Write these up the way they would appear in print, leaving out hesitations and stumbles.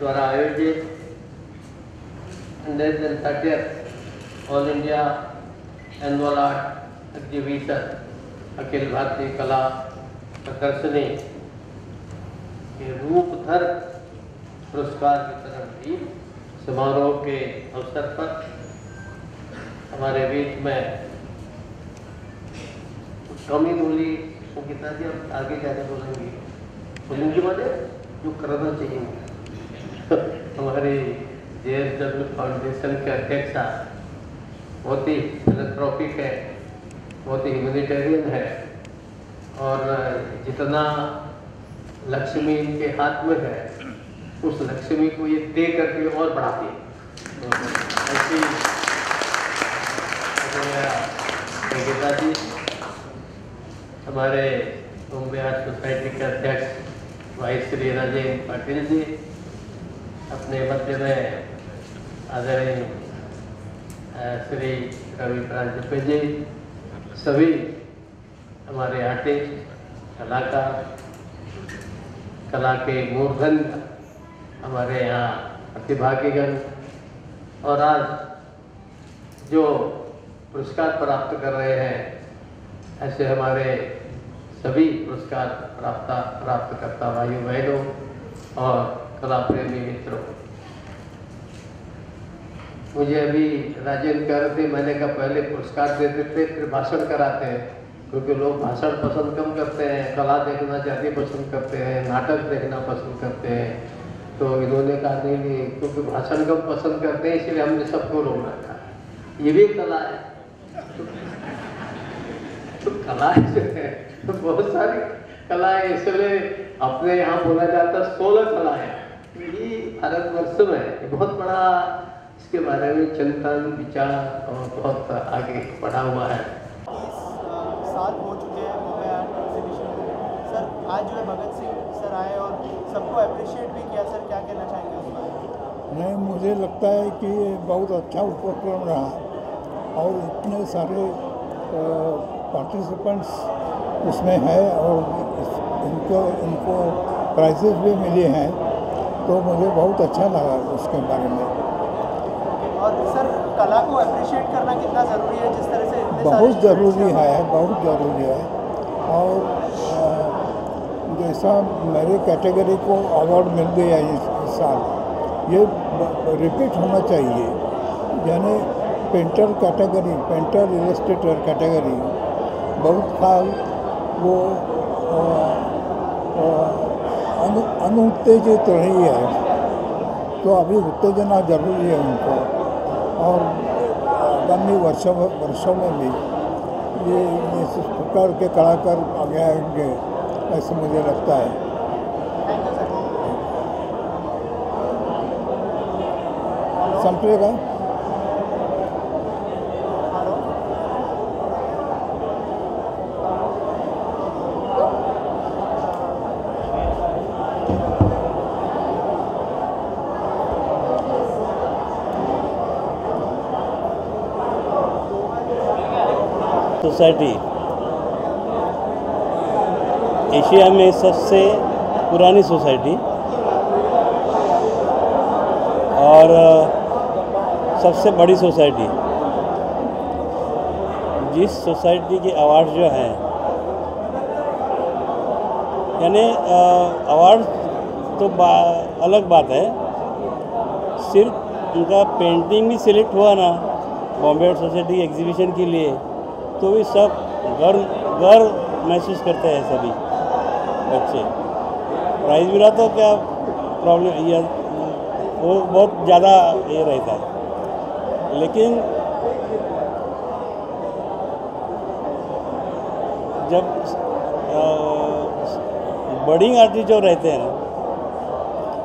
द्वारा आयोजित 130th all India annual art exhibition अखिल भारतीय कला प्रदर्शनी के रूपधर पुरस्कार वितरण भी समारोह के अवसर पर हमारे बीच में कमी बोली संगीता जी, अब आगे जाके बोलेंगे माने जो करना चाहिए। हमारी JSW फाउंडेशन के अध्यक्षा बहुत ही फिलैंथ्रोपिक है, बहुत ही ह्यूमैनिटेरियन है और जितना लक्ष्मी इनके हाथ में है उस लक्ष्मी को ये दे करके और बढ़ाती है। ऐसी संगीता जी, हमारे बॉम्बे आर्ट सोसाइटी के अध्यक्ष भाई श्री राजेंद्र पाटिल जी, अपने मध्य में आदरणीय श्री रवि प्रांजपे जी, सभी हमारे आर्टिस्ट, कलाकार, कला के मूर्धन हमारे यहाँ प्रतिभागीगण और आज जो पुरस्कार प्राप्त कर रहे हैं ऐसे हमारे सभी पुरस्कार प्राप्त करता भाइयों बहनों और कला प्रेमी मित्रों। मुझे अभी राजेंद्र कह रहे थे, मैंने कहा पहले पुरस्कार देते थे फिर भाषण कराते हैं, क्योंकि लोग भाषण पसंद कम करते हैं, कला देखना ज़्यादा पसंद करते हैं, नाटक देखना पसंद करते हैं। तो इन्होंने कहा नहीं, क्योंकि भाषण कम पसंद करते हैं इसलिए हमने सबको रोक रखा है। ये भी कला है, तो कला है तो बहुत सारी कला है, इसलिए अपने यहाँ बोला जाता 16 कला है। ये भारतवर्ष में बहुत बड़ा इसके बारे में चिंतन विचार और बहुत आगे बढ़ा हुआ है। 30 साल हो चुके हैं बॉम्बे आर्ट एग्जीबिशन को। सर आज जो है भगत सिंह सर आए और सबको अप्रिशिएट भी किया। सर क्या कहना चाहेंगे उस बारे में? नहीं, मुझे लगता है कि ये बहुत अच्छा उपक्रम रहा और इतने सारे पार्टिसिपेंट्स उसमें है और इनको प्राइजेस भी मिले हैं, तो मुझे बहुत अच्छा लगा उसके बारे में। और सर कला को अप्रिशिएट करना कितना ज़रूरी है, जिस तरह से बहुत ज़रूरी है, बहुत ज़रूरी है। और जैसा मेरे कैटेगरी को अवार्ड मिल गया इस साल, ये रिपीट होना चाहिए। यानी painter category, painter Illustrator category बहुत साल वो अनुत्तेजित रही है, तो अभी उत्तेजना जरूरी है उनको। और आगामी वर्षों में भी ये इस प्रकार के कलाकार आगे आएंगे ऐसे मुझे लगता है। संपलेगा। सोसाइटी एशिया में सबसे पुरानी सोसाइटी और सबसे बड़ी सोसाइटी। जिस सोसाइटी के अवार्ड जो हैं, यानी अवार्ड तो अलग बात है, सिर्फ उनका पेंटिंग भी सिलेक्ट हुआ ना बॉम्बे आर्ट सोसाइटी एग्जीबिशन के लिए, तो भी सब गर्व महसूस करते हैं सभी बच्चे। प्राइज़ मिला तो क्या प्रॉब्लम, ये वो बहुत ज़्यादा ये रहता है। लेकिन जब बडिंग आर्टिस्ट जो रहते हैं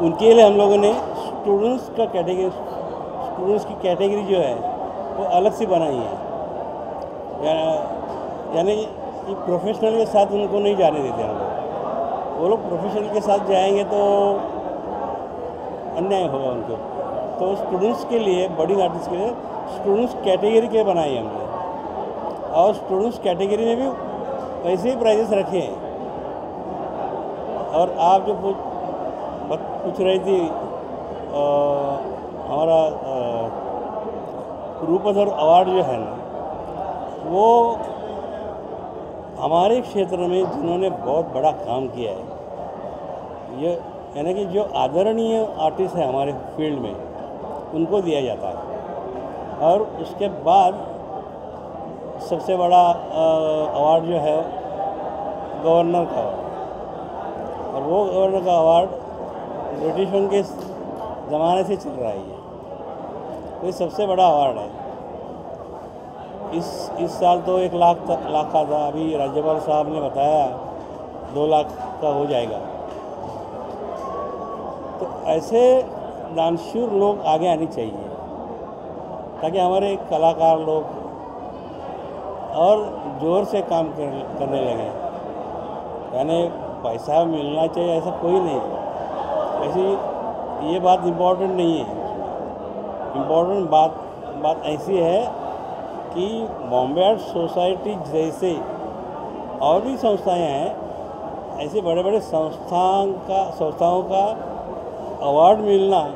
उनके लिए हम लोगों ने स्टूडेंट्स की कैटेगरी जो है वो अलग से बनाई है। यानी कि प्रोफेशनल के साथ उनको नहीं जाने देते हम लोग। वो लोग प्रोफेशनल के साथ जाएंगे तो अन्याय होगा उनको। तो स्टूडेंट्स के लिए, बडिंग आर्टिस्ट के लिए स्टूडेंट्स कैटेगरी के बनाए हमने, और स्टूडेंट्स कैटेगरी में भी वैसे ही प्राइजेस रखे हैं। और आप जो पूछ रही थी हमारा रूपधर अवार्ड जो है ना, वो हमारे क्षेत्र में जिन्होंने बहुत बड़ा काम किया है, ये यानी कि जो आदरणीय आर्टिस्ट है हमारे फील्ड में, उनको दिया जाता है। और उसके बाद सबसे बड़ा अवार्ड जो है गवर्नर का अवार्ड, और वो गवर्नर का अवार्ड ब्रिटिशों के ज़माने से चल रहा है। ये तो सबसे बड़ा अवार्ड है। इस साल तो 1 लाख का था, अभी राज्यपाल साहब ने बताया 2 लाख का हो जाएगा। तो ऐसे दानशूर लोग आगे आने चाहिए ताकि हमारे कलाकार लोग और ज़ोर से काम करने लगे। यानी पैसा मिलना चाहिए ऐसा कोई नहीं है, ऐसी ये बात इम्पोर्टेंट नहीं है। इम्पोर्टेंट बात ऐसी है कि बॉम्बे आर्ट सोसाइटी जैसे और भी संस्थाएं हैं, ऐसे बड़े बड़े संस्थाओं का अवार्ड मिलना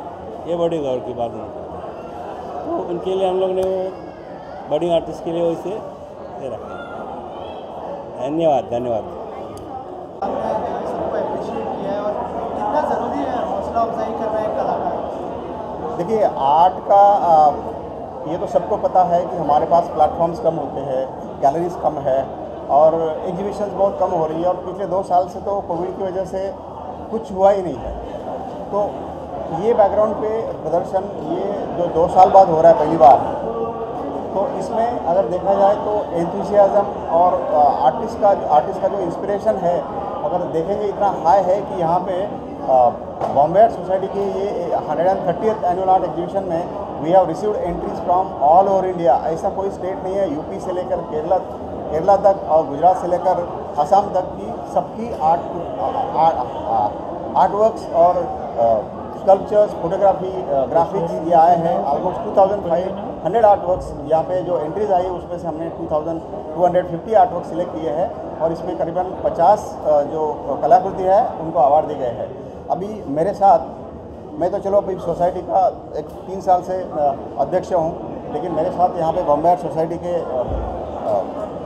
ये बड़ी गौर की बात है। तो उनके लिए हम लोग ने वो बड़ी आर्टिस्ट के लिए वैसे दे रखा है। धन्यवाद। सबको अप्रिशिएट किया है और कितना ज़रूरी है हौसला अफजाई करना एक कलाकार। देखिए, आर्ट का ये तो सबको पता है कि हमारे पास प्लेटफॉर्म्स कम होते हैं, गैलरीज कम है और एग्जीबिशंस बहुत कम हो रही है। और पिछले 2 साल से तो कोविड की वजह से कुछ हुआ ही नहीं है। तो ये बैकग्राउंड पे प्रदर्शन ये जो 2 साल बाद हो रहा है पहली बार, तो इसमें अगर देखा जाए तो एंथुसियाज़म और आर्टिस्ट का जो इंस्पिरेशन है, अगर देखेंगे इतना हाई है कि यहाँ पे बॉम्बे आर्ट सोसाइटी की ये 130th एनुअल आर्ट एग्जीबिशन में we have received entries from all over India. ऐसा कोई स्टेट नहीं है, यूपी से लेकर केरला तक और गुजरात से लेकर असम तक की सबकी आर्टवर्क्स और स्कल्पचर्स, फोटोग्राफी, ग्राफिक्स ये आए हैं। ऑलमोस्ट 2500 आर्टवर्क्स यहाँ पे जो एंट्रीज आई उसमें से हमने 2250 आर्टवर्क सिलेक्ट किए हैं और इसमें करीबन 50 जो कलाकृति है उनको अवार्ड दिए गए हैं। अभी मेरे साथ, मैं तो चलो अभी सोसाइटी का 3 साल से अध्यक्ष हूँ, लेकिन मेरे साथ यहाँ पे बॉम्बे आर्ट सोसाइटी के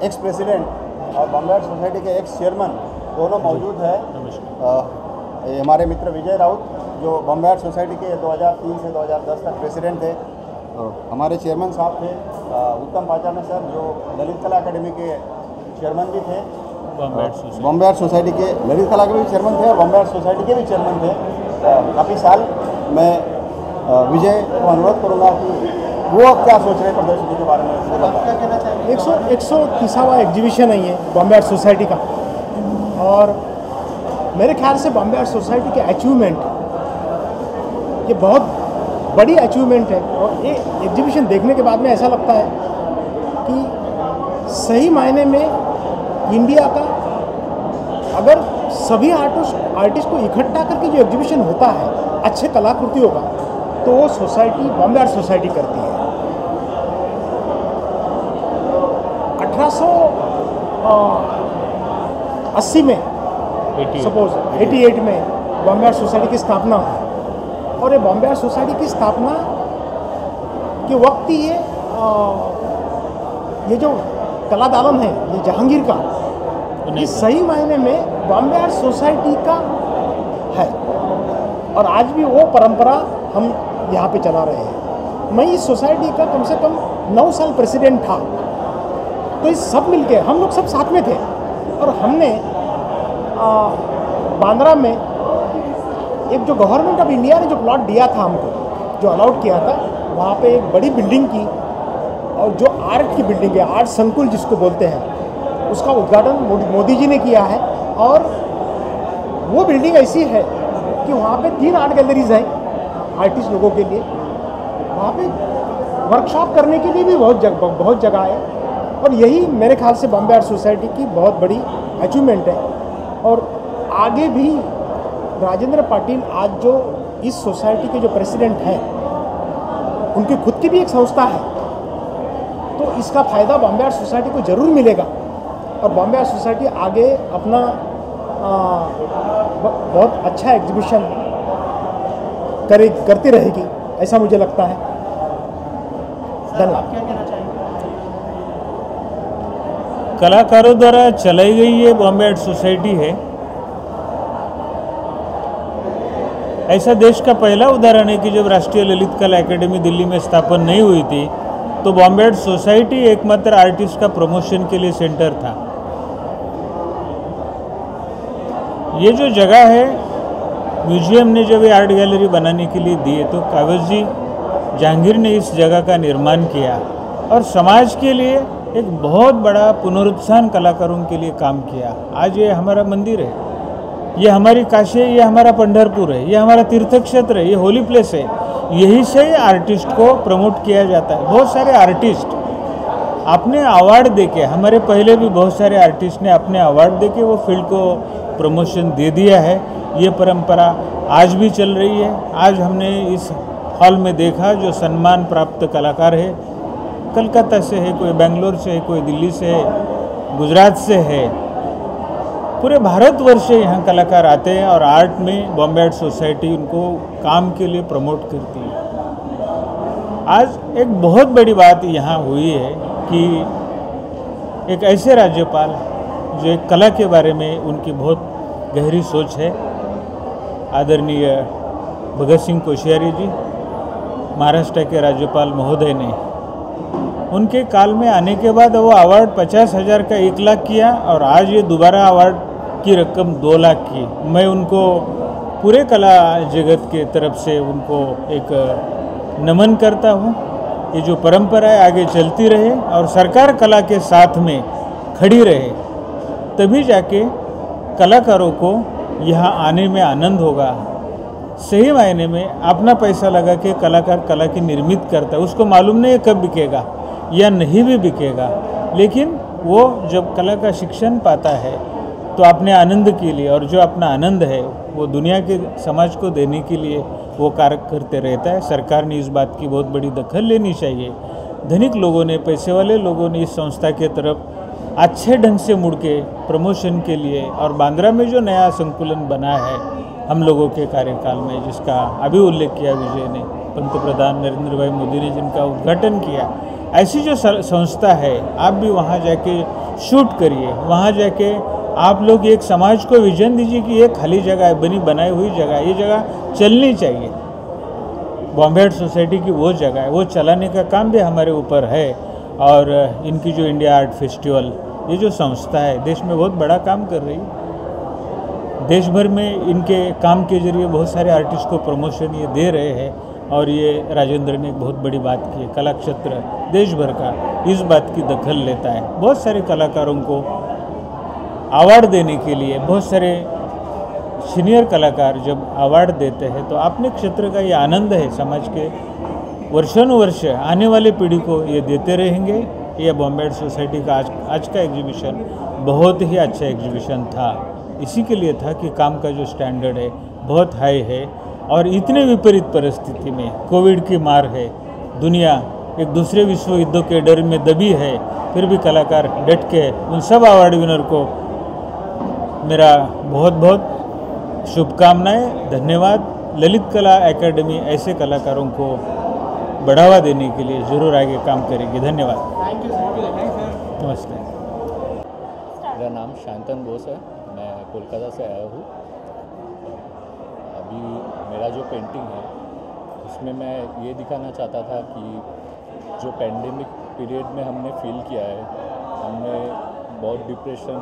एक्स प्रेसिडेंट और बॉम्बे आर्ट सोसाइटी के एक्स चेयरमैन दोनों मौजूद है। हमारे मित्र विजय राउत जो बॉम्बे आर्ट सोसाइटी के 2003 से 2010 तक प्रेसिडेंट थे। हमारे चेयरमैन साहब थे उत्तम पाचाना सर, जो ललित कला अकेडमी के चेयरमैन भी थे, बॉम्बे आर्ट सोसाइटी के ललित कला के भी चेयरमैन थे और बॉम्बे आर्ट सोसाइटी के भी चेयरमैन थे काफ़ी साल। मैं विजय को अनुरोध करूँगा कि वो क्या सोच रहे हैं प्रदर्शनी के बारे में, क्या कहना चाहिए। 130वां एग्जीबिशन है ये बॉम्बे आर्ट सोसाइटी का, और मेरे ख्याल से बॉम्बे आर्ट सोसाइटी के अचीवमेंट ये बहुत बड़ी अचीवमेंट है। और ये एग्जीबिशन देखने के बाद में ऐसा लगता है कि सही मायने में इंडिया का अगर सभी आर्टिस्ट को इकट्ठा करके जो एग्जीबिशन होता है अच्छे कलाकृतियों का, तो वो सोसाइटी बॉम्बे आर्ट सोसाइटी करती है। 1880 में सपोज 88 में बॉम्बे आर्ट सोसाइटी की स्थापना हुई, और ये बॉम्बे आर्ट सोसाइटी की स्थापना के वक्त ही ये जो कला दालन है ये जहांगीर का, ये सही मायने में बॉम्बे आर्ट सोसाइटी का है, और आज भी वो परंपरा हम यहाँ पे चला रहे हैं। मैं इस सोसाइटी का कम से कम 9 साल प्रेसिडेंट था, तो इस सब मिलके हम लोग सब साथ में थे, और हमने बांद्रा में एक जो गवर्नमेंट ऑफ इंडिया ने जो प्लॉट दिया था हमको, जो अलाउड किया था, वहाँ पे एक बड़ी बिल्डिंग की, और जो आर्ट की बिल्डिंग है, आर्ट संकुल जिसको बोलते हैं, उसका उद्घाटन मोदी जी ने किया है। और वो बिल्डिंग ऐसी है कि वहाँ पे 3 आर्ट गैलरीज हैं आर्टिस्ट लोगों के लिए, वहाँ पे वर्कशॉप करने के लिए भी बहुत जगह है, और यही मेरे ख्याल से बॉम्बे आर्ट सोसाइटी की बहुत बड़ी अचीवमेंट है। और आगे भी राजेंद्र पाटिल आज जो इस सोसाइटी के जो प्रेसिडेंट हैं, उनकी खुद की भी एक संस्था है, तो इसका फ़ायदा बॉम्बे आर्ट सोसाइटी को ज़रूर मिलेगा, और बॉम्बे आर्ट सोसाइटी आगे अपना बहुत अच्छा एग्जीबिशन करती रहेगी, ऐसा मुझे लगता है। सर आप क्या कहना चाहेंगे? कलाकारों द्वारा चलाई गई ये बॉम्बे आर्ट सोसाइटी है, ऐसा देश का पहला उदाहरण है कि जब राष्ट्रीय ललित कला एकेडमी दिल्ली में स्थापन नहीं हुई थी तो बॉम्बे आर्ट सोसाइटी एकमात्र आर्टिस्ट का प्रमोशन के लिए सेंटर था। ये जो जगह है, म्यूजियम ने जब ये आर्ट गैलरी बनाने के लिए दी तो कागज जी जहांगीर ने इस जगह का निर्माण किया और समाज के लिए एक बहुत बड़ा पुनरुत्थान कलाकारों के लिए काम किया। आज ये हमारा मंदिर है, ये हमारी काशी है, ये हमारा पंढरपुर है, ये हमारा तीर्थ क्षेत्र है, ये होली प्लेस है। यही से आर्टिस्ट को प्रमोट किया जाता है। बहुत सारे आर्टिस्ट अपने अवार्ड देके, हमारे पहले भी बहुत सारे आर्टिस्ट ने अपने अवार्ड देके वो फील्ड को प्रमोशन दे दिया है। ये परंपरा आज भी चल रही है। आज हमने इस हॉल में देखा जो सम्मान प्राप्त कलाकार है, कलकत्ता से है, कोई बेंगलोर से है, कोई दिल्ली से है, गुजरात से है, पूरे भारतवर्ष से यहाँ कलाकार आते हैं और आर्ट में बॉम्बे आर्ट सोसाइटी उनको काम के लिए प्रमोट करती है। आज एक बहुत बड़ी बात यहाँ हुई है कि एक ऐसे राज्यपाल जो एक कला के बारे में उनकी बहुत गहरी सोच है, आदरणीय भगत सिंह कोश्यारी जी, महाराष्ट्र के राज्यपाल महोदय ने उनके काल में आने के बाद वो अवार्ड 50,000 का 1 लाख किया और आज ये दोबारा अवार्ड की रकम 2 लाख की। मैं उनको पूरे कला जगत के तरफ से उनको एक नमन करता हूँ। ये जो परंपराएं आगे चलती रहे और सरकार कला के साथ में खड़ी रहे, तभी जाके कलाकारों को यहाँ आने में आनंद होगा। सही मायने में अपना पैसा लगा के कलाकार कला की निर्मित करता है, उसको मालूम नहीं है कब बिकेगा या नहीं भी बिकेगा, लेकिन वो जब कला का शिक्षण पाता है तो अपने आनंद के लिए, और जो अपना आनंद है वो दुनिया के समाज को देने के लिए वो कार्य करते रहता है। सरकार ने इस बात की बहुत बड़ी दखल लेनी चाहिए। धनिक लोगों ने, पैसे वाले लोगों ने इस संस्था के तरफ अच्छे ढंग से मुड़ के प्रमोशन के लिए, और बांद्रा में जो नया संकुलन बना है हम लोगों के कार्यकाल में, जिसका अभी उल्लेख किया विजय ने, पंतप्रधान नरेंद्र भाई मोदी ने जिनका उद्घाटन किया, ऐसी जो संस्था है, आप भी वहाँ जाके शूट करिए, वहाँ जाके आप लोग एक समाज को विजन दीजिए कि ये खाली जगह है, बनाई हुई जगह है, ये जगह चलनी चाहिए। बॉम्बे आर्ट सोसाइटी की वो जगह है, वो चलाने का काम भी हमारे ऊपर है। और इनकी जो इंडिया आर्ट फेस्टिवल, ये जो संस्था है देश में बहुत बड़ा काम कर रही है। देश भर में इनके काम के जरिए बहुत सारे आर्टिस्ट को प्रमोशन ये दे रहे हैं। और ये राजेंद्र ने एक बहुत बड़ी बात की है, कला क्षेत्र देश भर का इस बात की दखल लेता है। बहुत सारे कलाकारों को अवार्ड देने के लिए, बहुत सारे सीनियर कलाकार जब अवार्ड देते हैं तो अपने क्षेत्र का ये आनंद है, समाज के वर्षानुवर्ष आने वाले पीढ़ी को ये देते रहेंगे। ये बॉम्बे आर्ट सोसाइटी का आज का एग्जीबिशन बहुत ही अच्छा एग्जीबिशन था। इसी के लिए था कि काम का जो स्टैंडर्ड है बहुत हाई है, और इतने विपरीत परिस्थिति में, कोविड की मार है, दुनिया एक दूसरे विश्व युद्धों के डर में दबी है, फिर भी कलाकार डट के उन सब अवार्ड विनर को मेरा बहुत बहुत शुभकामनाएं, धन्यवाद। ललित कला एकेडमी ऐसे कलाकारों को बढ़ावा देने के लिए जरूर आगे काम करेगी। धन्यवाद। नमस्ते। मेरा नाम शांतन बोस है, मैं कोलकाता से आया हूँ। अभी मेरा जो पेंटिंग है उसमें मैं ये दिखाना चाहता था कि जो पेंडेमिक पीरियड में हमने फील किया है, हमने बहुत डिप्रेशन,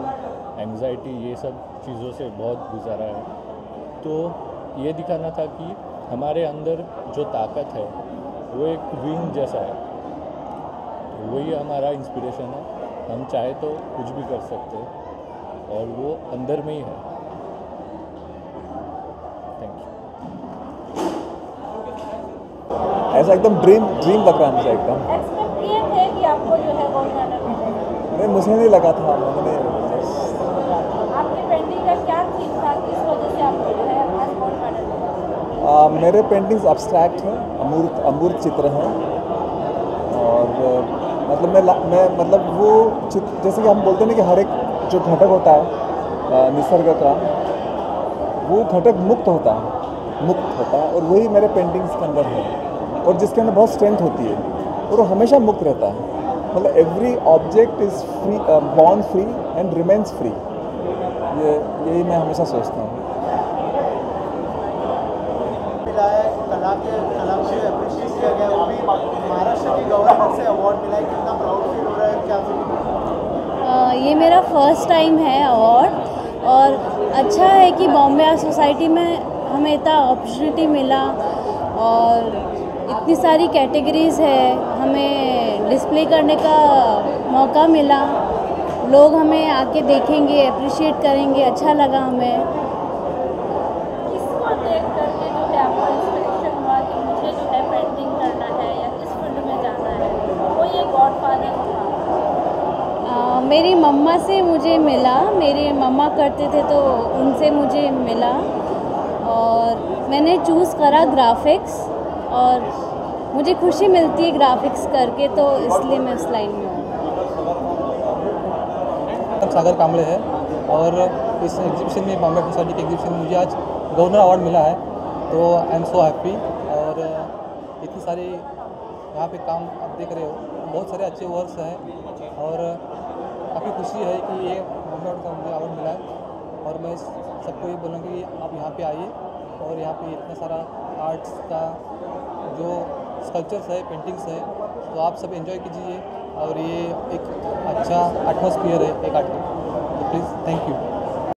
एंग्जाइटी, ये सब चीज़ों से बहुत गुजारा है। तो ये दिखाना था कि हमारे अंदर जो ताकत है वो एक विंग जैसा है, तो वही हमारा इंस्पिरेशन है। हम चाहे तो कुछ भी कर सकते हैं और वो अंदर में ही है। Thank you. ऐसा एकदम ड्रीम लग रहा है मुझे एकदम। एक्सपेक्ट किए थे कि आपको जो है गोल्ड मेडल मिलेगा? नहीं, मुझे नहीं लगा था। मैंने आपकी पेंटिंग का क्या थीम था, किस वजह से आपको जो है आज गोल्ड मेडल मिला? मेरे पेंटिंग्स अब्स्ट्रैक्ट हैं, अमूर्त चित्र हैं। और मतलब मैं मतलब वो चित्र, जैसे कि हम बोलते हैं ना कि हर एक जो घटक होता है निसर्ग का, वो घटक मुक्त होता है। मुक्त होता है, और वही मेरे पेंटिंग्स के अंदर है, और जिसके अंदर बहुत स्ट्रेंथ होती है, और वो हमेशा मुक्त रहता है। मतलब every object is free, born free and remains free. यही मैं हमेशा सोचता हूँ। मिला है कला को जो अप्रिशिएट किया गया, वो भी महाराष्ट्र की गवर्नमेंट से अवार्ड मिला है, कितना प्राउड फील हो रहा है, क्या फील? ये मेरा फर्स्ट टाइम है अवार्ड, और अच्छा है कि बॉम्बे आर्ट सोसाइटी में हमें इतना अपॉर्चुनिटी मिला, और इतनी सारी कैटेगरीज़ है, हमें डिस्प्ले करने का मौका मिला। लोग हमें आके देखेंगे, अप्रिशिएट करेंगे, अच्छा लगा हमें। किसको देख करके जो है आपको इंस्पिरेशन हुआ कि मुझे जो है पेंटिंग करना है या किस फील्ड में जाना है? कोई एक गॉडफादर था? मेरी मम्मा से मुझे मिला, मेरे मम्मा करते थे तो उनसे मुझे मिला, और मैंने चूज़ करा ग्राफिक्स, और मुझे खुशी मिलती है ग्राफिक्स करके, तो इसलिए मैं इस लाइन में हूँ। सागर कांबळे है, और इस एग्जीबिशन में बॉम्बे आर्ट सोसाइटी के एग्जीबिशन में मुझे आज गवर्नर अवार्ड मिला है, तो आई एम सो हैप्पी। और इतनी सारी यहाँ पे काम आप देख रहे हो, बहुत सारे अच्छे वर्क्स हैं, और काफ़ी खुशी है कि ये बॉम्बे आर्ट का मुझे अवार्ड मिला है। और मैं सबको ये बोलूँगा कि आप यहाँ पे आइए, और यहाँ पे इतना सारा आर्ट्स का जो स्कल्पचर्स है, पेंटिंग्स है, तो आप सब एंजॉय कीजिए, और ये एक अच्छा एटमॉस्फेयर है एक आर्ट का। तो प्लीज़, थैंक यू।